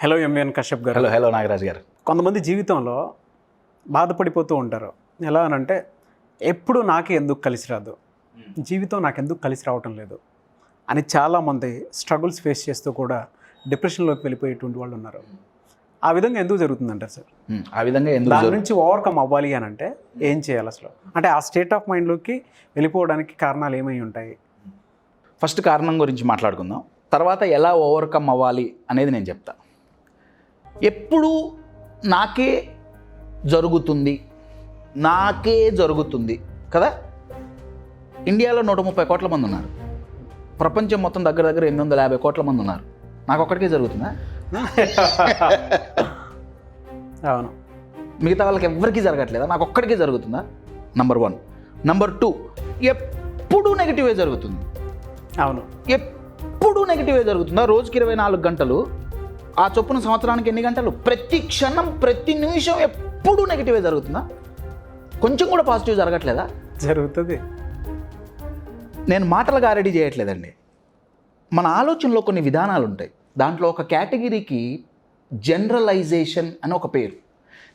Hello MVN Kashyap గారు. Hello Nagaraj గారు. కొంతమంది జీవితంలో బాధపడిపోతూ ఉంటారు. ఎలా అనంటే ఎప్పుడు నాకే ఎందుకు కలిసి రాదు, జీవితం నాకెందుకు కలిసి రావటం లేదు అని చాలామంది స్ట్రగుల్స్ ఫేస్ చేస్తూ కూడా డిప్రెషన్లోకి వెళ్ళిపోయేటువంటి వాళ్ళు ఉన్నారు. ఆ విధంగా ఎందుకు జరుగుతుందంటారు సార్? ఆ విధంగా ఎందుకు దాని నుంచి ఓవర్కమ్ అవ్వాలి అని అంటే ఏం చేయాలి అసలు? అంటే ఆ స్టేట్ ఆఫ్ మైండ్లోకి వెళ్ళిపోవడానికి కారణాలు ఏమై ఉంటాయి? ఫస్ట్ కారణం గురించి మాట్లాడుకుందాం, తర్వాత ఎలా ఓవర్కమ్ అవ్వాలి అనేది నేను చెప్తా. ఎప్పుడు నాకే జరుగుతుంది కదా. ఇండియాలో 130 కోట్ల మంది ఉన్నారు, ప్రపంచం మొత్తం దగ్గర 850 కోట్ల మంది ఉన్నారు. నాకు ఒక్కడికే జరుగుతుందా? అవును. మిగతా వాళ్ళకి ఎవరికీ జరగట్లేదా? నాకు ఒక్కడికే జరుగుతుందా? నంబర్ 1. నంబర్ 2, ఎప్పుడు నెగిటివే జరుగుతుంది. అవును, ఎప్పుడు నెగిటివే జరుగుతుందా? రోజుకి 24 గంటలు, ఆ చొప్పున సంవత్సరానికి ఎన్ని గంటలు? ప్రతి క్షణం ప్రతి నిమిషం ఎప్పుడు నెగిటివే జరుగుతుందా? కొంచెం కూడా పాజిటివ్ జరగట్లేదా? జరుగుతుంది. నేను మాటలుగా రెడీ చేయట్లేదండి. మన ఆలోచనలో కొన్ని విధానాలు ఉంటాయి. దాంట్లో ఒక కేటగిరీకి జనరలైజేషన్ అని ఒక పేరు.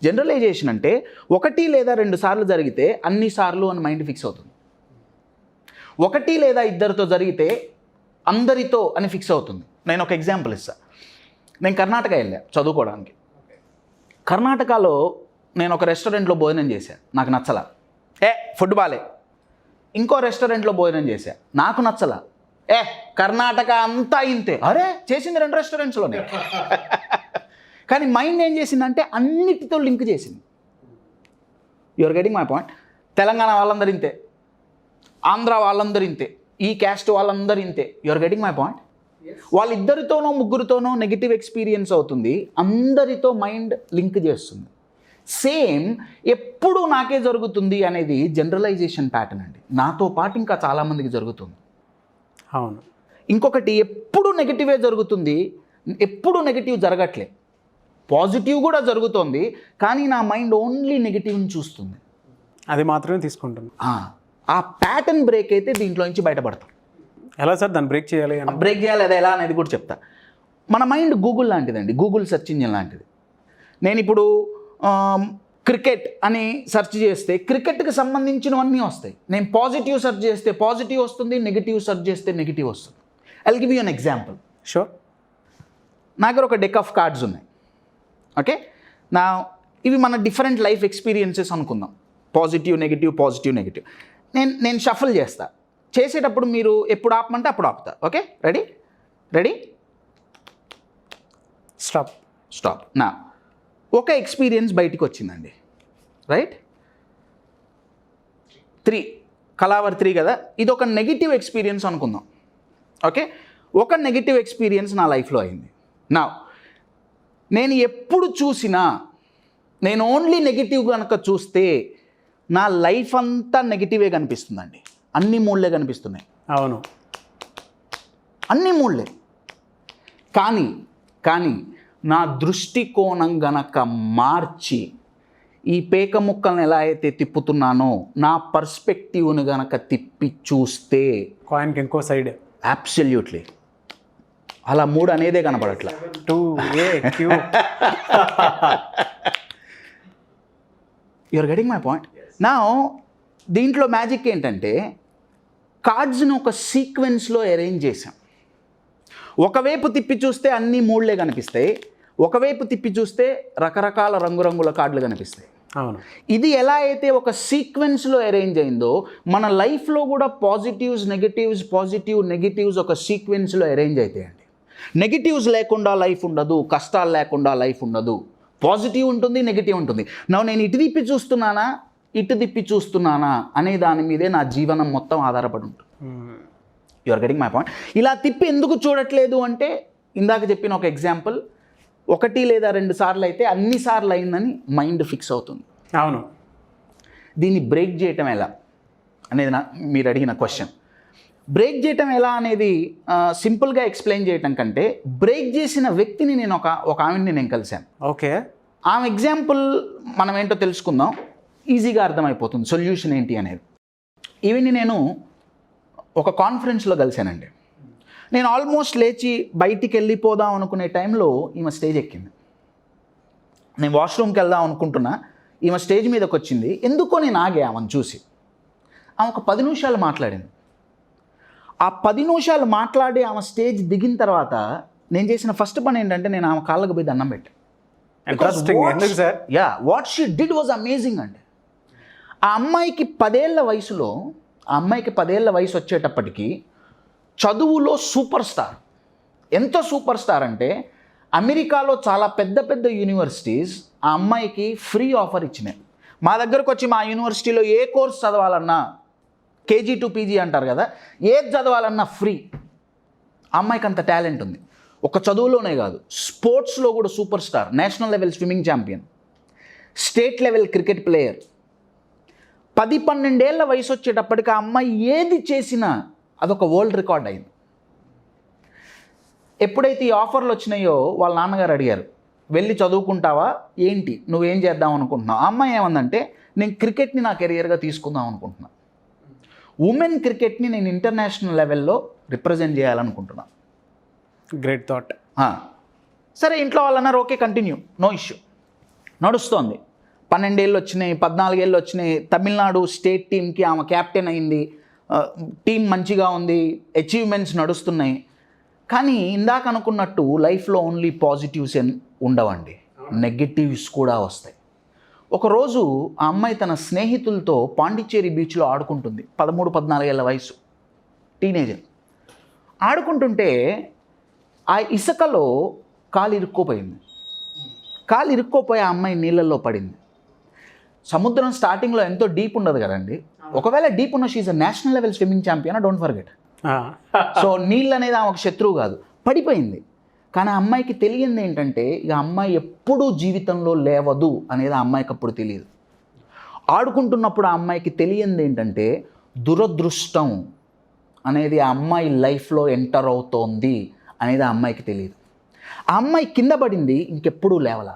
జనరలైజేషన్ అంటే 1 లేదా 2 సార్లు జరిగితే అన్ని సార్లు అని మైండ్ ఫిక్స్ అవుతుంది. 1 లేదా 2 జరిగితే అందరితో అని ఫిక్స్ అవుతుంది. నేను ఒక ఎగ్జాంపుల్ ఇస్తాను. నేను కర్ణాటక వెళ్ళా చదువుకోవడానికి. కర్ణాటకలో నేను ఒక రెస్టారెంట్లో భోజనం చేశాను, నాకు నచ్చలా. ఫుడ్ బాలే. ఇంకో రెస్టారెంట్లో భోజనం చేశా, నాకు నచ్చలా. కర్ణాటక అంతా ఇంతే. అరే, చేసింది 2 రెస్టారెంట్స్లోనే. కానీ మైండ్ ఏం చేసిందంటే అన్నిటితో లింక్ చేసింది. Your getting my point. Telangana వాళ్ళందరూ ఇంతే, ఆంధ్ర వాళ్ళందరూ ఇంతే, ఈ క్యాస్ట్ వాళ్ళందరూ ఇంతే. Your getting my point. వాళ్ళిద్దరితోనో ముగ్గురితోనో నెగిటివ్ ఎక్స్పీరియన్స్ అవుతుంది, అందరితో మైండ్ లింక్ చేస్తుంది. సేమ్ ఎప్పుడు నాకే జరుగుతుంది అనేది జనరలైజేషన్ ప్యాటర్న్ అండి. నాతో పాటు ఇంకా చాలామందికి జరుగుతుంది. అవును. ఇంకొకటి, ఎప్పుడు నెగిటివే జరుగుతుంది, ఎప్పుడు నెగిటివ్ జరగట్లే, పాజిటివ్ కూడా జరుగుతుంది, కానీ నా మైండ్ ఓన్లీ నెగిటివ్ని చూస్తుంది, అది మాత్రమే తీసుకుంటుంది. ఆ ప్యాటర్న్ బ్రేక్ అయితే దీంట్లో నుంచి బయటపడతాం. ఎలా సార్ దాన్ని బ్రేక్ చేయాలి? బ్రేక్ చేయాలి, అది ఎలా అనేది కూడా చెప్తా. మన మైండ్ గూగుల్ లాంటిదండి, గూగుల్ సెర్చ్ ఇంజిన్ లాంటిది. నేను ఇప్పుడు క్రికెట్ అని సెర్చ్ చేస్తే క్రికెట్కి సంబంధించినవన్నీ వస్తాయి. నేను పాజిటివ్ సెర్చ్ చేస్తే పాజిటివ్ వస్తుంది, నెగిటివ్ సెర్చ్ చేస్తే నెగిటివ్ వస్తుంది. I'll give you an example. Sure. నా దగ్గర ఒక డెక్ ఆఫ్ కార్డ్స్ ఉన్నాయి. ఓకే, ఇవి మన డిఫరెంట్ లైఫ్ ఎక్స్పీరియన్సెస్ అనుకుందాం. Positive negative. నేను షఫల్ చేస్తా. చేసేటప్పుడు మీరు ఎప్పుడు ఆపమంటే అప్పుడు ఆపుతా. Okay, ready stop. నా ఒక ఎక్స్పీరియన్స్ బయటికి వచ్చిందండి, రైట్? 3 కలావర్ 3 కదా. ఇది ఒక నెగిటివ్ ఎక్స్పీరియన్స్ అనుకుందాం. ఓకే, ఒక నెగిటివ్ ఎక్స్పీరియన్స్ నా లైఫ్లో అయింది. నేను ఎప్పుడు చూసినా, నేను ఓన్లీ నెగిటివ్ కనుక చూస్తే నా లైఫ్ అంతా నెగిటివే కనిపిస్తుందండి. అన్ని మూళ్ళే కనిపిస్తున్నాయి. అవును, అన్ని మూళ్ళే. కానీ నా దృష్టికోణం గనక మార్చి ఈ పేక ముక్కలను ఎలా అయితే తిప్పుతున్నానో నా పర్స్పెక్టివ్ను గనక తిప్పి చూస్తే కాయిన్కి ఇంకో సైడ్. అబ్సల్యూట్లీ అలా 3 అనేదే కనపడట్లా. 2AQ. You are getting my point. నా దీంట్లో మ్యాజిక్ ఏంటంటే కార్డ్స్ని ఒక సీక్వెన్స్లో అరేంజ్ చేశాం. ఒకవైపు తిప్పి చూస్తే అన్ని మూళ్ళే కనిపిస్తాయి, ఒకవైపు తిప్పి చూస్తే రకరకాల రంగురంగుల కార్డులు కనిపిస్తాయి. అవును. ఇది ఎలా అయితే ఒక సీక్వెన్స్లో అరేంజ్ అయిందో మన లైఫ్లో కూడా పాజిటివ్స్ నెగిటివ్స్ ఒక సీక్వెన్స్లో అరేంజ్ అవుతాయండి. నెగిటివ్స్ లేకుండా లైఫ్ ఉండదు, కష్టాలు లేకుండా లైఫ్ ఉండదు. పాజిటివ్ ఉంటుంది, నెగిటివ్ ఉంటుంది. నేను ఇటు తిప్పి చూస్తున్నానా అనే దాని మీదే నా జీవనం మొత్తం ఆధారపడి ఉంటుంది. You are getting my point. ఇలా తిప్పి ఎందుకు చూడట్లేదు అంటే ఇందాక చెప్పిన ఒక ఎగ్జాంపుల్, 1 లేదా 2 సార్లు అయితే అన్ని సార్లు అయిందని మైండ్ ఫిక్స్ అవుతుంది. అవును. దీన్ని బ్రేక్ చేయటం ఎలా అనేది మీరు అడిగిన క్వశ్చన్. బ్రేక్ చేయటం ఎలా అనేది సింపుల్గా ఎక్స్ప్లెయిన్ చేయటం కంటే బ్రేక్ చేసిన వ్యక్తిని నేను ఒక ఆమెని నేను కలిశాను. ఓకే, ఆమె ఎగ్జాంపుల్ మనం ఏంటో తెలుసుకుందాం, ఈజీగా అర్థమైపోతుంది సొల్యూషన్ ఏంటి అనేది. ఈవెన్ని నేను ఒక కాన్ఫరెన్స్లో కలిశానండి. నేను ఆల్మోస్ట్ లేచి బయటికి వెళ్ళిపోదాం అనుకునే టైంలో ఈమె స్టేజ్ ఎక్కింది. నేను వాష్రూమ్కి వెళ్దాం అనుకుంటున్నా, ఈమె స్టేజ్ మీదకి వచ్చింది. ఎందుకో నేను ఆగే ఆమెను చూసి. ఆమె ఒక 10 నిమిషాలు మాట్లాడింది. ఆ 10 నిమిషాలు మాట్లాడి ఆమె స్టేజ్ దిగిన తర్వాత నేను చేసిన ఫస్ట్ పని ఏంటంటే నేను ఆమె కాళ్ళకు పోయి దండం పెట్టాను. ఇంట్రెస్టింగ్. ఎందుకు sir? What she did was amazing అండి. ఆ అమ్మాయికి 10 ఏళ్ల వయసులో, ఆ అమ్మాయికి 10 ఏళ్ల వయసు వచ్చేటప్పటికి చదువులో సూపర్ స్టార్. ఎంత సూపర్ స్టార్ అంటే అమెరికాలో చాలా పెద్ద పెద్ద యూనివర్సిటీస్ ఆ అమ్మాయికి ఫ్రీ ఆఫర్ ఇచ్చినాయి. మా దగ్గరకు వచ్చి మా యూనివర్సిటీలో ఏ కోర్స్ చదవాలన్నా, కేజీ టు పీజీ అంటారు కదా, ఏది చదవాలన్నా ఫ్రీ. ఆ అమ్మాయికి అంత టాలెంట్ ఉంది. ఒక చదువులోనే కాదు, స్పోర్ట్స్లో కూడా super star. National level swimming champion, state level cricket player. 10-12 ఏళ్ల వయసు వచ్చేటప్పటికి ఆ అమ్మాయి ఏది చేసినా అదొక వరల్డ్ రికార్డ్ అయింది. ఎప్పుడైతే ఈ ఆఫర్లు వచ్చినాయో వాళ్ళ నాన్నగారు అడిగారు, వెళ్ళి చదువుకుంటావా ఏంటి, నువ్వేం చేద్దాం అనుకుంటున్నావు? ఆ అమ్మాయి ఏమందంటే, నేను క్రికెట్ని నా కెరియర్గా తీసుకుందాం అనుకుంటున్నాను. ఉమెన్ క్రికెట్ని నేను ఇంటర్నేషనల్ లెవెల్లో రిప్రజెంట్ చేయాలనుకుంటున్నాను. Great thought. సరే, ఇంట్లో వాళ్ళు అన్నారు, ఓకే కంటిన్యూ, నో ఇష్యూ. నడుస్తోంది. 12 ఏళ్ళు వచ్చినాయి, 14 ఏళ్ళు వచ్చినాయి. తమిళనాడు స్టేట్ టీంకి ఆమె క్యాప్టెన్ అయింది. టీం మంచిగా ఉంది, అచీవ్మెంట్స్ నడుస్తున్నాయి. కానీ ఇందాక అనుకున్నట్టు లైఫ్లో ఓన్లీ పాజిటివ్స్ ఉండవండి, నెగటివ్స్ కూడా వస్తాయి. ఒకరోజు ఆ అమ్మాయి తన స్నేహితులతో పాండిచ్చేరి బీచ్లో ఆడుకుంటుంది. 13-14 ఏళ్ళ వయసు, టీనేజర్. ఆడుకుంటుంటే ఆ ఇసుకలో కాలు ఇరుక్కోపోయింది. కాలు ఇరుక్కోపోయి ఆ అమ్మాయి నీళ్ళల్లో పడింది. సముద్రం స్టార్టింగ్లో ఎంతో డీప్ ఉండదు కదండి. ఒకవేళ డీప్ ఉన్న she a national level swimming champion, don't forget. So నీళ్ళు అనేది ఆమె ఒక శత్రువు కాదు. పడిపోయింది. కానీ ఆ అమ్మాయికి తెలియంది ఏంటంటే, ఇక అమ్మాయి ఎప్పుడూ జీవితంలో లేవదు అనేది ఆ అమ్మాయికి అప్పుడు తెలియదు. ఆడుకుంటున్నప్పుడు ఆ అమ్మాయికి తెలియంది ఏంటంటే, దురదృష్టం అనేది ఆ అమ్మాయి లైఫ్లో ఎంటర్ అవుతోంది అనేది ఆ అమ్మాయికి తెలియదు. ఆ అమ్మాయి కింద పడింది, ఇంకెప్పుడూ లేవల.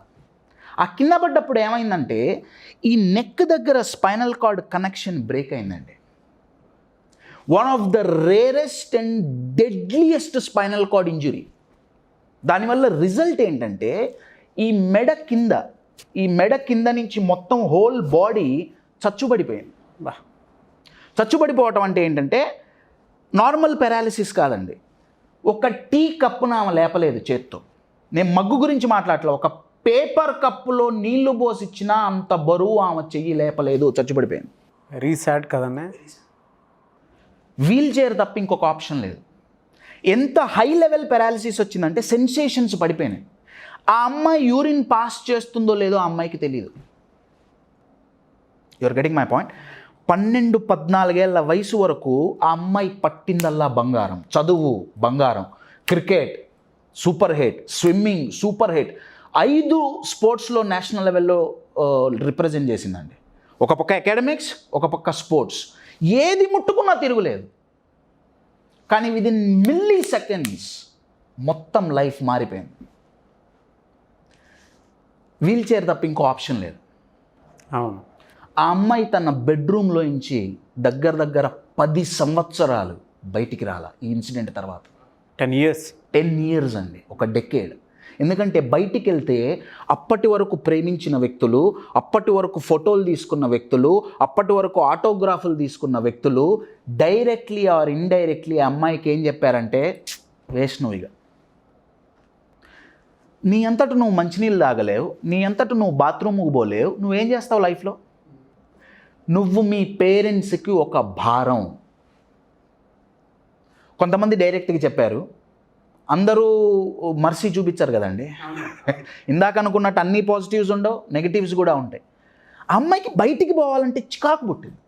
ఆ కింద పడ్డప్పుడు ఏమైందంటే, ఈ నెక్ దగ్గర స్పైనల్ కార్డ్ కనెక్షన్ బ్రేక్ అయిందండి. One of the rarest and deadliest spinal cord injury. దానివల్ల రిజల్ట్ ఏంటంటే, ఈ మెడ కింద నుంచి మొత్తం హోల్ బాడీ చచ్చుబడిపోయింది. చచ్చుబడిపోవటం అంటే ఏంటంటే, నార్మల్ పెరాలిసిస్ కాదండి. ఒక టీ కప్పును ఆమె లేపలేదు చేత్తో. నేను మగ్గు గురించి మాట్లాడలే, ఒక పేపర్ కప్పులో నీళ్లు పోసిచ్చినా అంత బరువు ఆమె చెయ్యి లేపలేదు, చచ్చుబడిపోయింది. వెరీ సాడ్ కదన్నా. వీల్ చైర్ తప్ప ఇంకొక ఆప్షన్ లేదు. ఎంత హై లెవెల్ పెరాలిసిస్ వచ్చిందంటే సెన్సేషన్స్ పడిపోయినాయి. ఆ అమ్మాయి యూరిన్ పాస్ చేస్తుందో లేదో ఆ అమ్మాయికి తెలియదు. Your getting my point. 12-14 ఏళ్ల వయసు వరకు ఆ అమ్మాయి పట్టిందల్లా బంగారం. చదువు బంగారం, cricket super hit, swimming super hit, 5 స్పోర్ట్స్లో నేషనల్ లెవెల్లో రిప్రజెంట్ చేసిందండి. ఒక పక్క అకాడమిక్స్, ఒక పక్క స్పోర్ట్స్, ఏది ముట్టుకున్నా తిరుగులేదు. కానీ విదిన్ మిల్లీ సెకండ్స్ మొత్తం లైఫ్ మారిపోయింది. వీల్ చైర్ తప్ప ఇంకో ఆప్షన్ లేదు. అవును. ఆ అమ్మాయి తన బెడ్రూమ్లో నుంచి దగ్గర 10 సంవత్సరాలు బయటికి రాల ఈ ఇన్సిడెంట్ తర్వాత. 10 years అండి, ఒక డెకేడ్. ఎందుకంటే బయటికి వెళ్తే అప్పటి వరకు ప్రేమించిన వ్యక్తులు, అప్పటి వరకు ఫోటోలు తీసుకున్న వ్యక్తులు, అప్పటి వరకు ఆటోగ్రాఫ్లు తీసుకున్న వ్యక్తులు డైరెక్ట్లీ ఆర్ ఇండైరెక్ట్లీ ఆ అమ్మాయికి ఏం చెప్పారంటే, వేష్ణువిగా నీ అంతట నువ్వు మంచినీళ్ళు తాగలేవు, నీ అంతట నువ్వు బాత్రూమ్కి పోలేవు, నువ్వేం చేస్తావు లైఫ్లో? నువ్వు మీ పేరెంట్స్కి ఒక భారం. కొంతమంది డైరెక్ట్గా చెప్పారు, అందరూ మర్సీ చూపించారు కదండి. ఇందాక అనుకున్నట్టు అన్ని పాజిటివ్స్ ఉండవు, నెగిటివ్స్ కూడా ఉంటాయి. అమ్మాయికి బయటికి పోవాలంటే చికాకు పుట్టింది.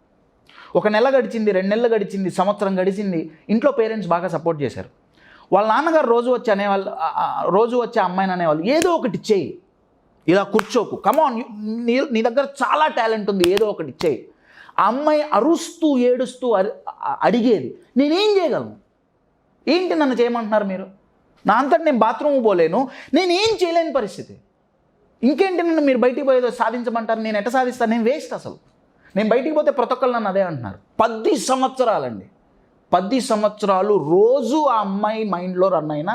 1 నెల గడిచింది, 2 నెలలు గడిచింది, సంవత్సరం గడిచింది. ఇంట్లో పేరెంట్స్ బాగా సపోర్ట్ చేశారు. వాళ్ళ నాన్నగారు రోజు వచ్చి అమ్మాయిని అనేవాళ్ళు, ఏదో ఒకటి చేయి, ఇలా కూర్చోకు, కమాన్, నీ దగ్గర చాలా టాలెంట్ ఉంది, ఏదో ఒకటి చేయి. ఆ అమ్మాయి అరుస్తూ ఏడుస్తూ అడిగేది, నేనేం చేయగలను, ఏంటి నన్ను చేయమంటున్నారు మీరు, నా అంతటి నేను బాత్రూమ్ పోలేను, నేనేం చేయలేని పరిస్థితి, ఇంకేంటి నన్ను మీరు బయటికి పోయేదో సాధించమంటారు, నేను ఎట్ట సాధిస్తాను, నేను వేస్ట్ అసలు, నేను బయటికి పోతే ప్రతి ఒక్కరు నన్ను అదే అంటున్నారు. 10 సంవత్సరాలండి, 10 సంవత్సరాలు రోజు ఆ అమ్మాయి మైండ్లో రన్ అయిన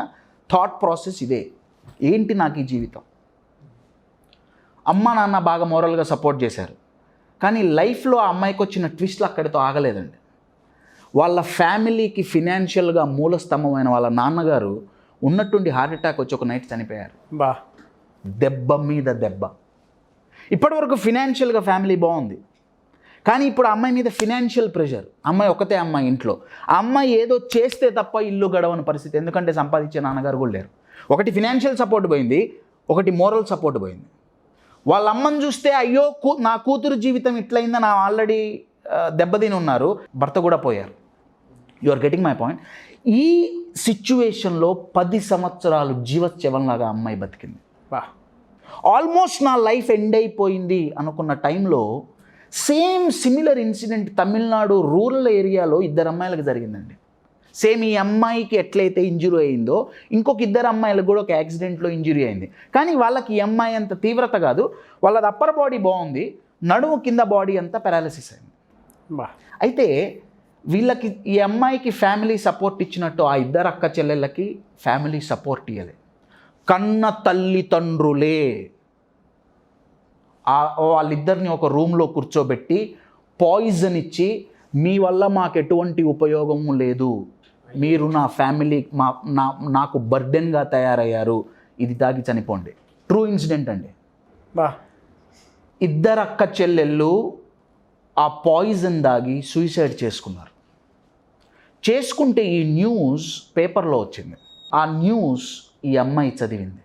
థాట్ ప్రాసెస్ ఇదే, ఏంటి నాకు ఈ జీవితం. అమ్మ నాన్న బాగా మోరల్గా సపోర్ట్ చేశారు, కానీ లైఫ్లో ఆ అమ్మాయికి వచ్చిన ట్విస్ట్లు అక్కడితో ఆగలేదండి. వాళ్ళ ఫ్యామిలీకి ఫినాన్షియల్గా మూలస్తంభమైన వాళ్ళ నాన్నగారు ఉన్నట్టుండి హార్ట్ అటాక్ వచ్చి ఒక నైట్ చనిపోయారు. బా, దెబ్బ మీద దెబ్బ. ఇప్పటివరకు ఫినాన్షియల్గా ఫ్యామిలీ బాగుంది, కానీ ఇప్పుడు ఆ అమ్మాయి మీద ఫినాన్షియల్ ప్రెషర్. అమ్మాయి ఒకతే అమ్మాయి ఇంట్లో, ఆ అమ్మాయి ఏదో చేస్తే తప్ప ఇల్లు గడవని పరిస్థితి. ఎందుకంటే సంపాదించే నాన్నగారు కూడా లేరు. ఒకటి ఫినాన్షియల్ సపోర్ట్ పోయింది, ఒకటి మోరల్ సపోర్ట్ పోయింది. వాళ్ళ అమ్మని చూస్తే అయ్యో నా కూతురు జీవితం ఇట్లయిందని నా ఆల్రెడీ దెబ్బతిని ఉన్నారు, భర్త కూడా పోయారు. You are getting my point. ఈ సిచ్యువేషన్లో 10 సంవత్సరాలు జీవత్యవంలాగా అమ్మాయి బతికింది. బా, ఆల్మోస్ట్ నా లైఫ్ ఎండ్ అయిపోయింది అనుకున్న టైంలో same similar incident Tamil Nadu rural ఏరియాలో 2 అమ్మాయిలకు జరిగిందండి. సేమ్ ఈ అమ్మాయికి ఎట్లయితే ఇంజురీ అయిందో ఇంకొక 2 అమ్మాయిలకు కూడా ఒక యాక్సిడెంట్లో ఇంజురీ అయింది. కానీ వాళ్ళకి ఈ అమ్మాయి అంత తీవ్రత కాదు, వాళ్ళది అప్పర్ బాడీ బాగుంది, నడుము కింద బాడీ అంతా పారాలిసిస్ అయింది. బా, అయితే వీళ్ళకి ఈ అమ్మాయికి ఫ్యామిలీ సపోర్ట్ ఇచ్చినట్టు ఆ 2 అక్క చెల్లెళ్ళకి ఫ్యామిలీ సపోర్ట్ ఇవ్వలే. కన్న తల్లిదండ్రులే వాళ్ళిద్దరిని ఒక రూమ్లో కూర్చోబెట్టి పాయిజన్ ఇచ్చి, మీ వల్ల మాకు ఎటువంటి ఉపయోగము లేదు, మీరు నా ఫ్యామిలీ నాకు బర్డెన్గా తయారయ్యారు, ఇది తాగి చనిపోండి. ట్రూ ఇన్సిడెంట్ అండి. బా, 2 అక్క చెల్లెళ్ళు ఆ పాయిజన్ దాగి సూసైడ్ చేసుకున్నారు. చేసుకుంటే ఈ న్యూస్ పేపర్లో వచ్చింది. ఆ న్యూస్ ఈ అమ్మాయి చదివింది.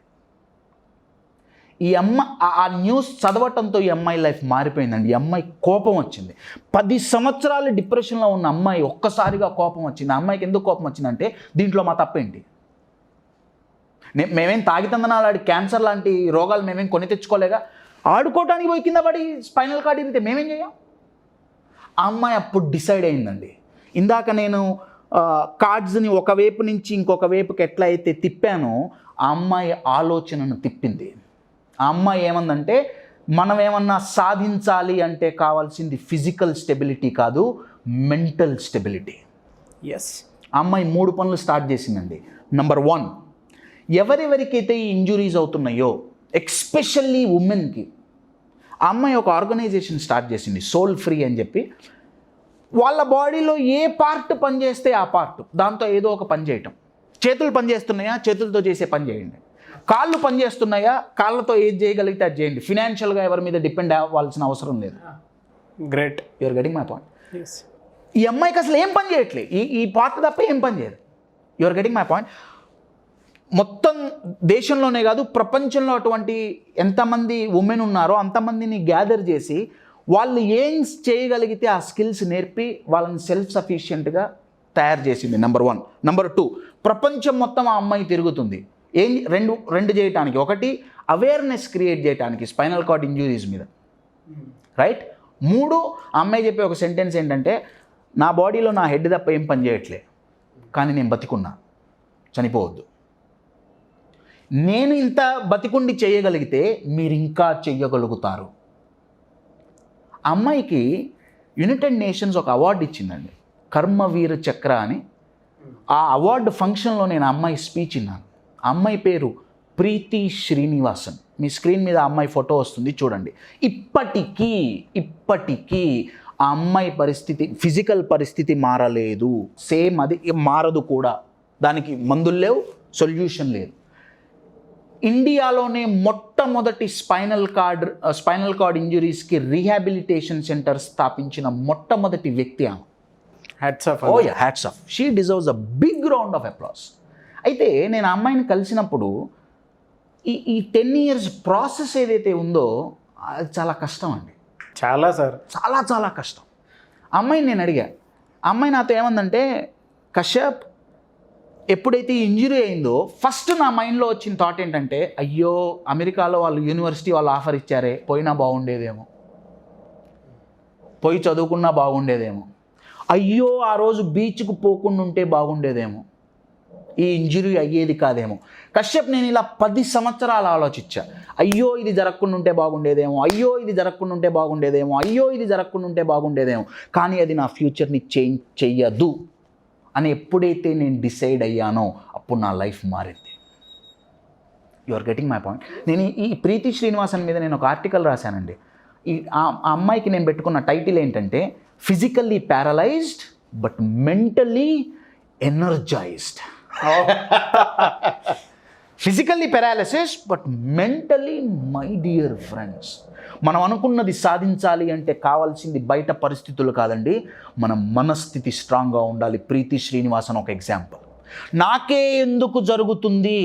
ఆ న్యూస్ చదవటంతో ఈ అమ్మాయి లైఫ్ మారిపోయిందండి. ఈ అమ్మాయి కోపం వచ్చింది. 10 సంవత్సరాలు డిప్రెషన్లో ఉన్న అమ్మాయి ఒక్కసారిగా కోపం వచ్చింది. ఆ అమ్మాయికి ఎందుకు కోపం వచ్చిందంటే, దీంట్లో మా తప్పేంటి, మేమేం తాగితందనాలు ఆడి క్యాన్సర్ లాంటి రోగాలు మేమేం కొని తెచ్చుకోలేగా, ఆడుకోవటానికి పోయి కింద పడి స్పైనల్ కార్డ్ ఇరిగితే మేమేం చేయం. ఆ అమ్మాయి అప్పుడు డిసైడ్ అయిందండి. ఇందాక నేను కార్డ్స్ని ఒకవైపు నుంచి ఇంకొక వైపుకి ఎట్లా అయితే తిప్పానో ఆ అమ్మాయి ఆలోచనను తిప్పింది. ఆ అమ్మాయి ఏమందంటే, మనం ఏమన్నా సాధించాలి అంటే కావాల్సింది ఫిజికల్ స్టెబిలిటీ కాదు, మెంటల్ స్టెబిలిటీ. ఎస్. ఆ అమ్మాయి 3 పనులు స్టార్ట్ చేసిందండి. నంబర్ 1, ఎవరెవరికైతే ఈ ఇంజురీస్ అవుతున్నాయో ఎక్స్పెషల్లీ ఉమెన్కి, ఆ అమ్మాయి ఒక ఆర్గనైజేషన్ స్టార్ట్ చేసింది, సోల్ ఫ్రీ అని చెప్పి. వాళ్ళ బాడీలో ఏ పార్ట్ పనిచేస్తే ఆ పార్ట్, దాంతో ఏదో ఒక పని చేయటం. చేతులు పనిచేస్తున్నాయా, చేతులతో చేసే పని చేయండి. కాళ్ళు పనిచేస్తున్నాయా, కాళ్ళతో ఏది చేయగలిగితే అది చేయండి. ఫినాన్షియల్గా ఎవరి మీద డిపెండ్ అవ్వాల్సిన అవసరం లేదు. Great. You are getting my point. Yes. ఈ అమ్మాయికి అసలు ఏం పని చేయట్లేదు, ఈ పార్ట్ తప్ప ఏం పని చేయదు. You are getting my point. మొత్తం దేశంలోనే కాదు, ప్రపంచంలో అటువంటి ఎంతమంది ఉమెన్ ఉన్నారో అంతమందిని గ్యాదర్ చేసి వాళ్ళు ఏం చేయగలిగితే ఆ స్కిల్స్ నేర్పి వాళ్ళని సెల్ఫ్ సఫిషియెంట్గా తయారు చేసింది. నంబర్ 1. నంబర్ 2, ప్రపంచం మొత్తం ఆ అమ్మాయి తిరుగుతుంది. రెండు చేయటానికి. ఒకటి, అవేర్నెస్ క్రియేట్ చేయడానికి స్పైనల్ కార్డ్ ఇంజురీస్ మీద, రైట్. 3, ఆ అమ్మాయి చెప్పే ఒక సెంటెన్స్ ఏంటంటే, నా బాడీలో నా హెడ్ తప్ప ఏం పని చేయట్లే, కానీ నేను బతికున్నా, చనిపోవద్దు. నేను ఇంత బతికుండి చేయగలిగితే మీరు ఇంకా చెయ్యగలుగుతారు. అమ్మాయికి యునైటెడ్ నేషన్స్ ఒక అవార్డు ఇచ్చిందండి, కర్మవీర చక్ర అని. ఆ అవార్డు ఫంక్షన్లో నేను అమ్మాయి స్పీచ్ విన్నాను. ఆ అమ్మాయి పేరు ప్రీతి శ్రీనివాసన్. మీ స్క్రీన్ మీద ఆ అమ్మాయి ఫోటో వస్తుంది, చూడండి. ఇప్పటికీ ఆ అమ్మాయి పరిస్థితి, ఫిజికల్ పరిస్థితి మారలేదు. సేమ్ అది మారదు కూడా. దానికి మందులు లేవు, సొల్యూషన్ లేదు. ఇండియాలోనే మొట్టమొదటి స్పైనల్ కార్డ్ ఇంజురీస్కి రీహాబిలిటేషన్ సెంటర్ స్థాపించిన మొట్టమొదటి వ్యక్తి ఆమె. Hats off. Oh yeah, hats off. She deserves a big round of applause. అయితే నేను ఆ అమ్మాయిని కలిసినప్పుడు ఈ 10 years ప్రాసెస్ ఏదైతే ఉందో అది చాలా కష్టం అండి. చాలా సార్, చాలా కష్టం. ఆ అమ్మాయిని నేను అడిగా. ఆ అమ్మాయి నాతో ఏమందంటే, కశ్యప్, ఎప్పుడైతే ఇంజురీ అయిందో ఫస్ట్ నా మైండ్లో వచ్చిన థాట్ ఏంటంటే, అయ్యో అమెరికాలో వాళ్ళు యూనివర్సిటీ వాళ్ళు ఆఫర్ ఇచ్చారే, పోయినా బాగుండేదేమో, పోయి చదువుకున్నా బాగుండేదేమో, అయ్యో ఆ రోజు బీచ్కు పోకుండా ఉంటే బాగుండేదేమో, ఈ ఇంజురీ అయ్యేది కాదేమో. కశ్యప్, నేను ఇలా 10 సంవత్సరాలు ఆలోచించా. అయ్యో ఇది జరగకుండా ఉంటే బాగుండేదేమో, అయ్యో ఇది జరగకుండా ఉంటే బాగుండేదేమో, అయ్యో ఇది జరగకుండా ఉంటే బాగుండేదేమో, కానీ అది నా ఫ్యూచర్ని చేంజ్ చెయ్యదు అని ఎప్పుడైతే నేను డిసైడ్ అయ్యానో అప్పుడు నా లైఫ్ మారింది. You are getting my point. నేను ఈ ప్రీతి శ్రీనివాసన్ మీద నేను ఒక ఆర్టికల్ రాశానండి. ఆ అమ్మాయికి నేను పెట్టుకున్న టైటిల్ ఏంటంటే physically paralysed but mentally energised. Physically paralysis but mentally, my dear friends, మనం అనుకున్నది సాధించాలి అంటే కావాల్సింది బయట పరిస్థితులు కాదండి, మన మనస్థితి స్ట్రాంగ్గా ఉండాలి. ప్రీతి శ్రీనివాసన్ ఒక ఎగ్జాంపుల్. నాకే ఎందుకు జరుగుతుంది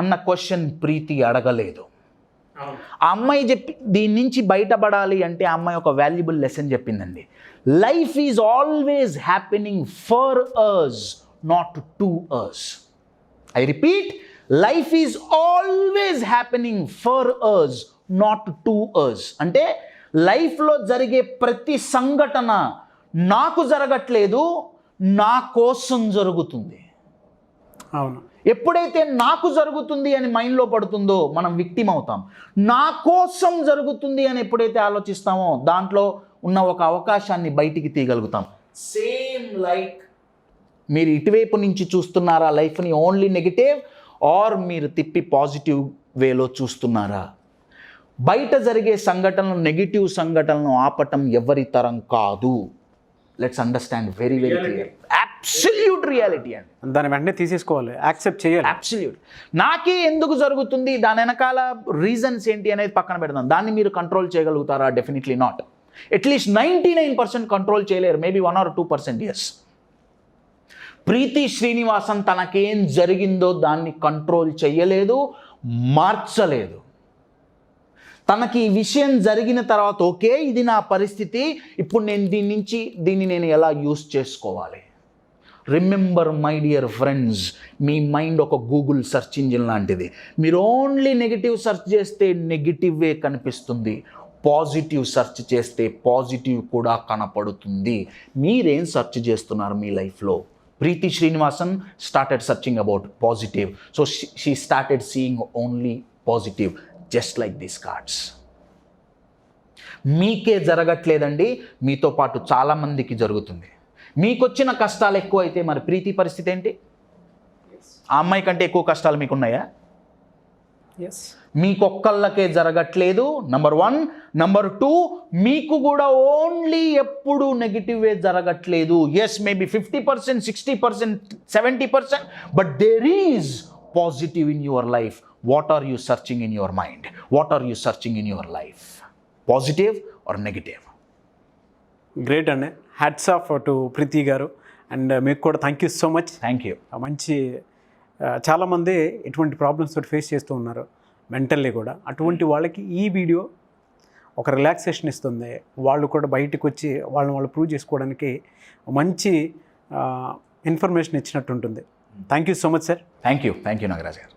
అన్న క్వశ్చన్ ప్రీతి అడగలేదు. ఆ అమ్మాయి దీని నుంచి బయటపడాలి అంటే ఆ అమ్మాయి ఒక వాల్యుబుల్ లెసన్ చెప్పిందండి. Life is always happening for us, not to us. I repeat, life is always happening for us, not to us. అంటే లైఫ్లో జరిగే ప్రతి సంఘటన నాకు జరగట్లేదు, నా కోసం జరుగుతుంది. అవును. ఎప్పుడైతే నాకు జరుగుతుంది అని మైండ్లో పడుతుందో మనం విక్టిమ్ అవుతాం. నా కోసం జరుగుతుంది అని ఎప్పుడైతే ఆలోచిస్తామో దాంట్లో ఉన్న ఒక అవకాశాన్ని బయటికి తీయగలుగుతాం. సేమ్ లైక్ మీరు ఇటువైపు నుంచి చూస్తున్నారా లైఫ్ని ఓన్లీ నెగిటివ్, ఆర్ మీరు తిప్పి పాజిటివ్ వేలో చూస్తున్నారా? బయట జరిగే సంఘటనలు, నెగిటివ్ సంఘటనలను ఆపటం ఎవరి తరం కాదు. Let's understand very very clear. Absolute reality అండి. దాన్ని వెంటనే తీసేసుకోవాలి, యాక్సెప్ట్ చేయాలి. అబ్సల్యూట్. నాకే ఎందుకు జరుగుతుంది, దాని వెనకాల రీజన్స్ ఏంటి అనేది పక్కన పెడదాం. దాన్ని మీరు కంట్రోల్ చేయగలుగుతారా? Definitely not. అట్లీస్ట్ 99% కంట్రోల్ చేయలేరు, మేబీ 1 or 2% ఎస్. ప్రీతి శ్రీనివాసన్ తనకేం జరిగిందో దాన్ని కంట్రోల్ చేయలేదు, మార్చలేదు. తనకి ఈ విషయం జరిగిన తర్వాత ఓకే ఇది నా పరిస్థితి, ఇప్పుడు నేను దీన్ని నేను ఎలా యూస్ చేసుకోవాలి? Remember my dear friends, me mind ఒక గూగుల్ సెర్చ్ ఇంజిన్ లాంటిది. మీరు ఓన్లీ నెగిటివ్ సెర్చ్ చేస్తే నెగిటివే కనిపిస్తుంది, పాజిటివ్ సెర్చ్ చేస్తే పాజిటివ్ కూడా కనపడుతుంది. మీరేం సెర్చ్ చేస్తున్నారు మీ లైఫ్లో? ప్రీతి Srinivasan started searching about positive. So she started seeing only positive, just like these cards. మీకే జరగట్లేదండి, మీతో పాటు చాలామందికి జరుగుతుంది. మీకు వచ్చిన కష్టాలు ఎక్కువ అయితే మరి ప్రీతి పరిస్థితి ఏంటి? ఆ అమ్మాయి కంటే ఎక్కువ కష్టాలు మీకున్నాయా? ఎస్. మీకొక్కళ్ళకే జరగట్లేదు, నంబర్ 1. నంబర్ 2, మీకు కూడా ఓన్లీ ఎప్పుడు నెగిటివే జరగట్లేదు. Yes, maybe 50%, 60%, 70%, but there is positive in your life. What are you searching in your mind? What are you searching in your life? Positive or negative? Great అండి. Hats off to Preethi garu. And మీకు కూడా thank you so much. Thank you. మంచి చాలామంది ఇటువంటి problems తోటి face చేస్తూ ఉన్నారు, mentally కూడా. అటువంటి వాళ్ళకి ఈ వీడియో ఒక రిలాక్సేషన్ ఇస్తుంది. వాళ్ళు కూడా బయటకు వచ్చి వాళ్ళు ప్రూవ్ చేసుకోవడానికి మంచి ఇన్ఫర్మేషన్ ఇచ్చినట్టు ఉంటుంది. Thank you so much sir. Thank you Nagaraj గారు.